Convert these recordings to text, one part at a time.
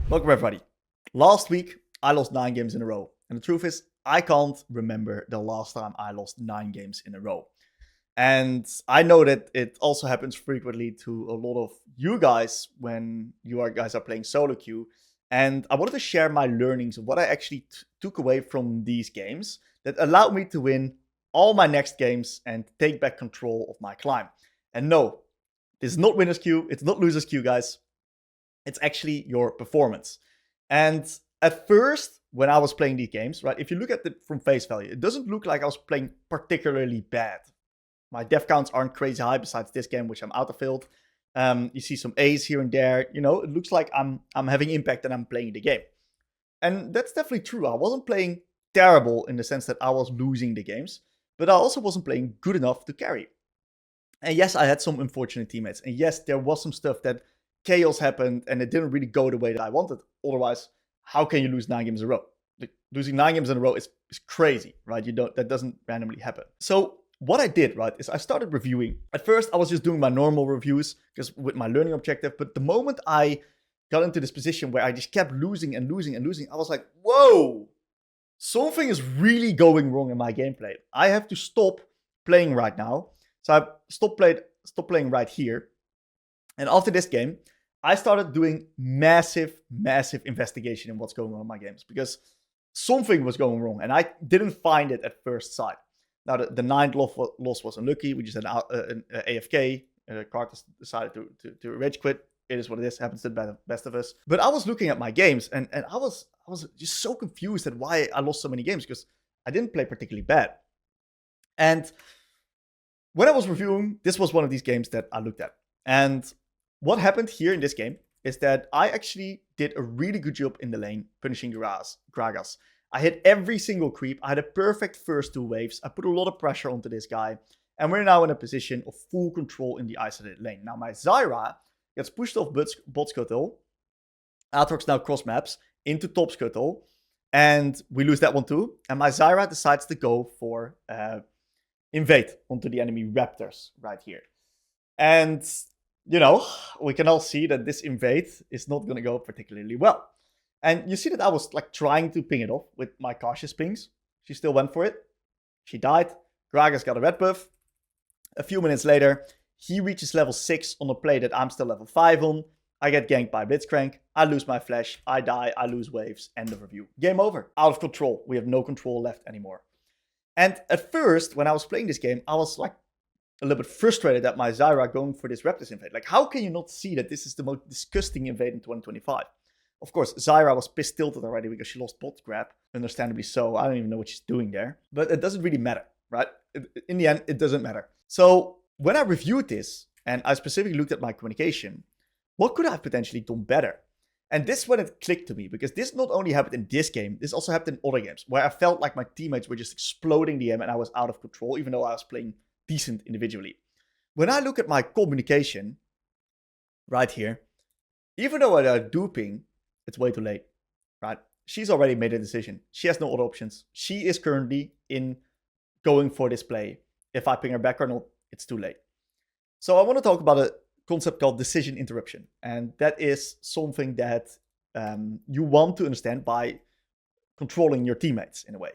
Welcome everybody. Last week, I lost 9 games in a row. And the truth is, I can't remember the last time I lost 9 games in a row. And I know that it also happens frequently to a lot of you guys when guys are playing solo queue. And I wanted to share my learnings of what I actually took away from these games that allowed me to win all my next games and take back control of my climb. And no, this is not winner's queue, it's not loser's queue, guys. It's actually your performance. And at first, when I was playing these games, right, if you look at it from face value, it doesn't look like I was playing particularly bad. My death counts aren't crazy high besides this game, which I'm out of field. You see some A's here and there. You know, it looks like I'm having impact and I'm playing the game. And that's definitely true. I wasn't playing terrible in the sense that I was losing the games, but I also wasn't playing good enough to carry. And yes, I had some unfortunate teammates. And yes, there was some stuff that chaos happened and it didn't really go the way that I wanted. Otherwise, how can you lose 9 games in a row? Like, losing 9 games in a row is crazy, right? That doesn't randomly happen. So what I did, right, is I started reviewing. At first, I was just doing my normal reviews because with my learning objective. But the moment I got into this position where I just kept losing and losing and losing, I was like, whoa, something is really going wrong in my gameplay. I have to stop playing right now. So I stopped playing right here. And after this game, I started doing massive investigation in what's going on in my games because something was going wrong and I didn't find it at first sight. Now, the 9th loss was unlucky. We just had an AFK. Carter decided to rage quit. It is what it is. Happens to the best of us. But I was looking at my games and I was just so confused at why I lost so many games because I didn't play particularly bad. And when I was reviewing, this was one of these games that I looked at. And what happened here in this game is that I actually did a really good job in the lane, punishing Gragas. I hit every single creep. I had a perfect first 2 waves. I put a lot of pressure onto this guy. And we're now in a position of full control in the isolated lane. Now my Zyra gets pushed off bot scuttle. Aatrox now cross maps into top scuttle. And we lose that one too. And my Zyra decides to go for invade onto the enemy raptors right here. And you know, we can all see that this invade is not going to go particularly well. And you see that I was like trying to ping it off with my cautious pings. She still went for it. She died. Gragas got a red buff. A few minutes later, he reaches level 6 on a play that I'm still level 5 on. I get ganked by Blitzcrank. I lose my flash. I die. I lose waves. End of review. Game over. Out of control. We have no control left anymore. And at first, when I was playing this game, I was like, a little bit frustrated at my Zyra going for this Raptors invade. Like, how can you not see that this is the most disgusting invade in 2025? Of course, Zyra was pissed tilted already because she lost bot grab. Understandably so. I don't even know what she's doing there. But it doesn't really matter, right? In the end, it doesn't matter. So when I reviewed this, and I specifically looked at my communication, what could I have potentially done better? And this is when it clicked to me, because this not only happened in this game, this also happened in other games, where I felt like my teammates were just exploding the game and I was out of control, even though I was playing decent individually. When I look at my communication right here, even though I do ping, it's way too late, right? She's already made a decision. She has no other options. She is currently in going for this play. If I ping her back or not, it's too late. So I want to talk about a concept called decision interruption. And that is something that you want to understand by controlling your teammates in a way.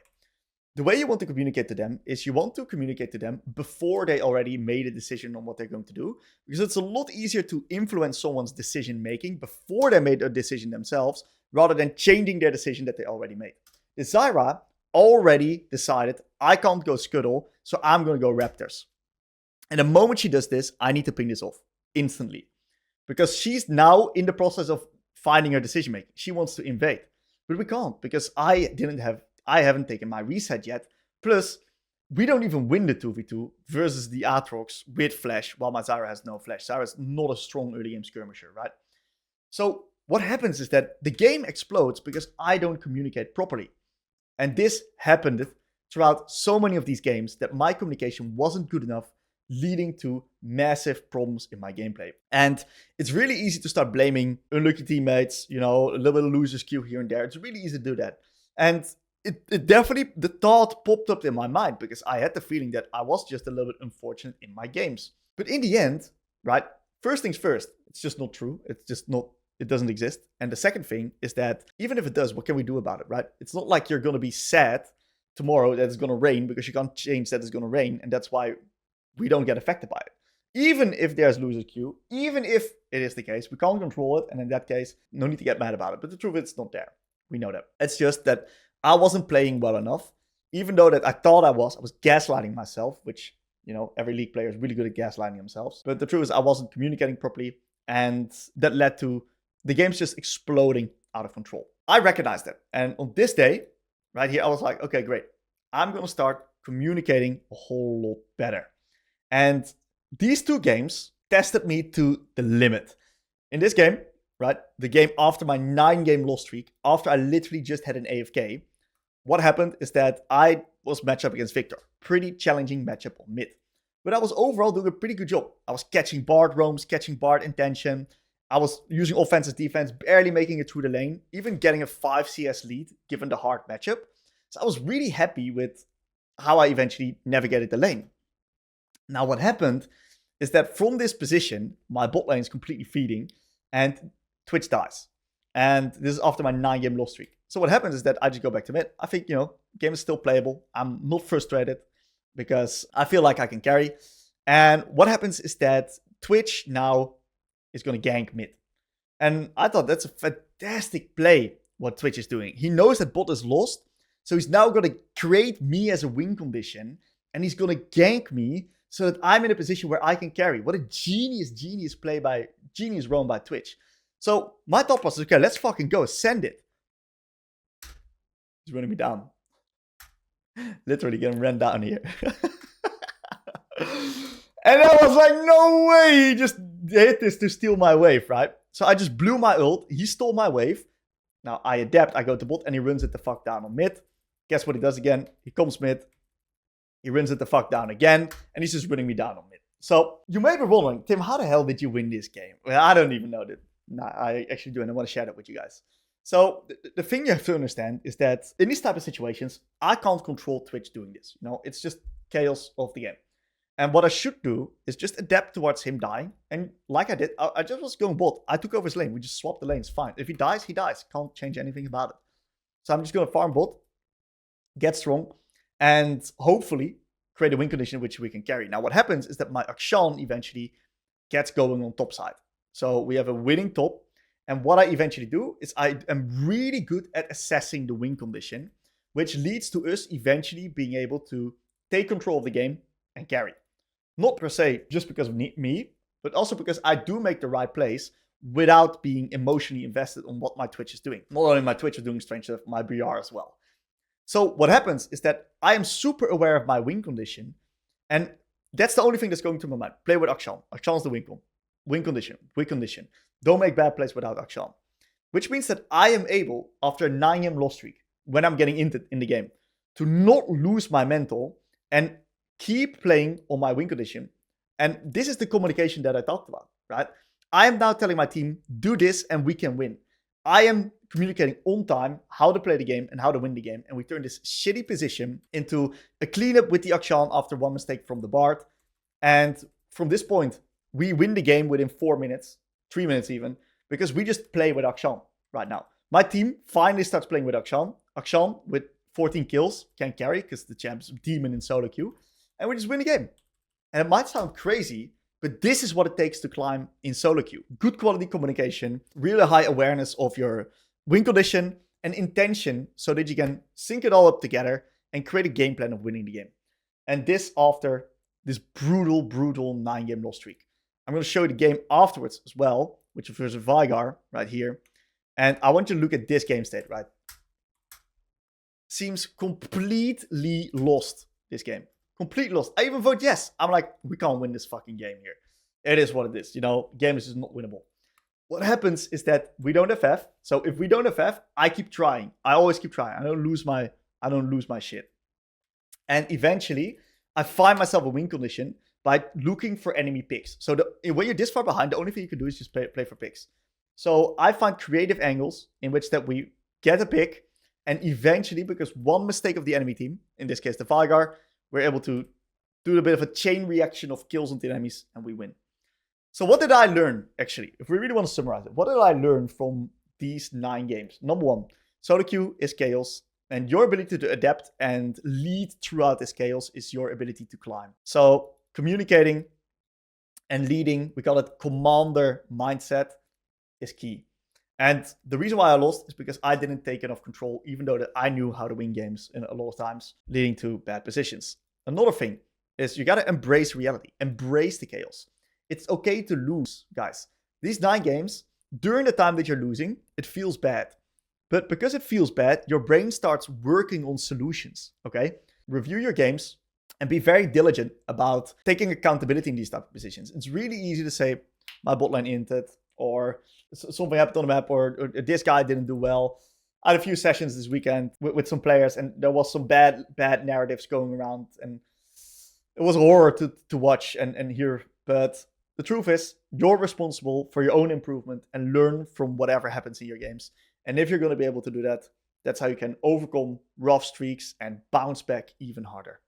The way you want to communicate to them is you want to communicate to them before they already made a decision on what they're going to do. Because it's a lot easier to influence someone's decision making before they made a decision themselves, rather than changing their decision that they already made. The Zyra already decided, I can't go scuttle, so I'm going to go Raptors. And the moment she does this, I need to ping this off instantly. Because she's now in the process of finding her decision making. She wants to invade. But we can't, because I haven't taken my reset yet. Plus, we don't even win the 2v2 versus the Aatrox with flash, while my Zyra has no flash. Zyra is not a strong early game skirmisher, right? So what happens is that the game explodes because I don't communicate properly. And this happened throughout so many of these games that my communication wasn't good enough, leading to massive problems in my gameplay. And it's really easy to start blaming unlucky teammates, you know, a little bit of loser's queue here and there. It's really easy to do that. And it definitely, the thought popped up in my mind because I had the feeling that I was just a little bit unfortunate in my games. But in the end, right, first things first, it's just not true. It's just not it doesn't exist. And the second thing is that even if it does, what can we do about it, right? It's not like you're going to be sad tomorrow that it's going to rain, because you can't change that it's going to rain. And that's why we don't get affected by it. Even if there's loser queue, even if it is the case, we can't control it. And in that case, no need to get mad about it. But the truth is, it's not there. We know that. It's just that I wasn't playing well enough. Even though that I thought I was gaslighting myself, which, you know, every League player is really good at gaslighting themselves. But the truth is, I wasn't communicating properly. And that led to the game's just exploding out of control. I recognized that. And on this day, right here, I was like, okay, great. I'm going to start communicating a whole lot better. And these two games tested me to the limit. In this game, right, the game after my 9-game loss streak, after I literally just had an AFK, what happened is that I was matched up against Victor. Pretty challenging matchup on mid. But I was overall doing a pretty good job. I was catching Bard roams, catching Bard intention. I was using offensive defense, barely making it through the lane, even getting a 5 CS lead given the hard matchup. So I was really happy with how I eventually navigated the lane. Now what happened is that from this position, my bot lane is completely feeding and Twitch dies. And this is after my 9-game loss streak. So what happens is that I just go back to mid. I think, you know, game is still playable. I'm not frustrated because I feel like I can carry. And what happens is that Twitch now is going to gank mid. And I thought that's a fantastic play what Twitch is doing. He knows that bot is lost. So he's now going to create me as a win condition. And he's going to gank me so that I'm in a position where I can carry. What a genius play by, genius run by Twitch. So my thought was, okay, let's fucking go. Send it. He's running me down. Literally getting ran down here. And I was like, no way. He just hit this to steal my wave, right? So I just blew my ult. He stole my wave. Now I adapt. I go to bot and he runs it the fuck down on mid. Guess what he does again? He comes mid. He runs it the fuck down again. And he's just running me down on mid. So you may be wondering, Tim, how the hell did you win this game? Well, I don't even know that. No, I actually do, and I want to share that with you guys. So the thing you have to understand is that in these type of situations, I can't control Twitch doing this. You know, it's just chaos of the game. And what I should do is just adapt towards him dying. And like I did, I just was going bot. I took over his lane. We just swapped the lanes. Fine. If he dies, he dies. Can't change anything about it. So I'm just going to farm bot, get strong, and hopefully create a win condition which we can carry. Now what happens is that my Akshan eventually gets going on top side. So we have a winning top. And what I eventually do is I am really good at assessing the win condition, which leads to us eventually being able to take control of the game and carry. Not per se just because of me, but also because I do make the right plays without being emotionally invested on what my Twitch is doing. Not only my Twitch is doing strange stuff, my BR as well. So what happens is that I am super aware of my win condition. And that's the only thing that's going through my mind. Play with Akshan. Akshan's the win con. Win condition. Don't make bad plays without Akshan. Which means that I am able, after a 9-game loss streak, when I'm getting in the game, to not lose my mental and keep playing on my win condition. And this is the communication that I talked about, right? I am now telling my team, do this and we can win. I am communicating on time how to play the game and how to win the game. And we turn this shitty position into a cleanup with the Akshan after one mistake from the Bard. And from this point, we win the game within 4 minutes, 3 minutes even, because we just play with Akshan right now. My team finally starts playing with Akshan. Akshan with 14 kills can carry because the champ's demon in solo queue. And we just win the game. And it might sound crazy, but this is what it takes to climb in solo queue. Good quality communication, really high awareness of your win condition and intention so that you can sync it all up together and create a game plan of winning the game. And this after this brutal 9-game loss streak. I'm going to show you the game afterwards as well, which is versus Vigar right here. And I want you to look at this game state, right? Seems completely lost, this game. Completely lost. I even vote yes. I'm like, we can't win this fucking game here. It is what it is. You know, game is just not winnable. What happens is that we don't have F. So if we don't have F, I keep trying. I always keep trying. I don't lose my shit. And eventually, I find myself a win condition by looking for enemy picks. So when you're this far behind, the only thing you can do is just play for picks. So I find creative angles in which that we get a pick, and eventually, because one mistake of the enemy team, in this case the Vigar, we're able to do a bit of a chain reaction of kills on the enemies, and we win. So what did I learn, actually? If we really want to summarize it, what did I learn from these 9 games? Number one, solo queue is chaos. And your ability to adapt and lead throughout this chaos is your ability to climb. So communicating and leading, we call it commander mindset, is key. And the reason why I lost is because I didn't take enough control, even though that I knew how to win games in a lot of times, leading to bad positions. Another thing is you gotta embrace reality, embrace the chaos. It's okay to lose, guys. These 9 games, during the time that you're losing, it feels bad. But because it feels bad, your brain starts working on solutions, okay? Review your games and be very diligent about taking accountability in these type of positions. It's really easy to say, my bot lane inted, or something happened on the map, or this guy didn't do well. I had a few sessions this weekend with some players, and there was some bad narratives going around, and it was a horror to watch and hear. But the truth is, you're responsible for your own improvement and learn from whatever happens in your games. And if you're going to be able to do that, that's how you can overcome rough streaks and bounce back even harder.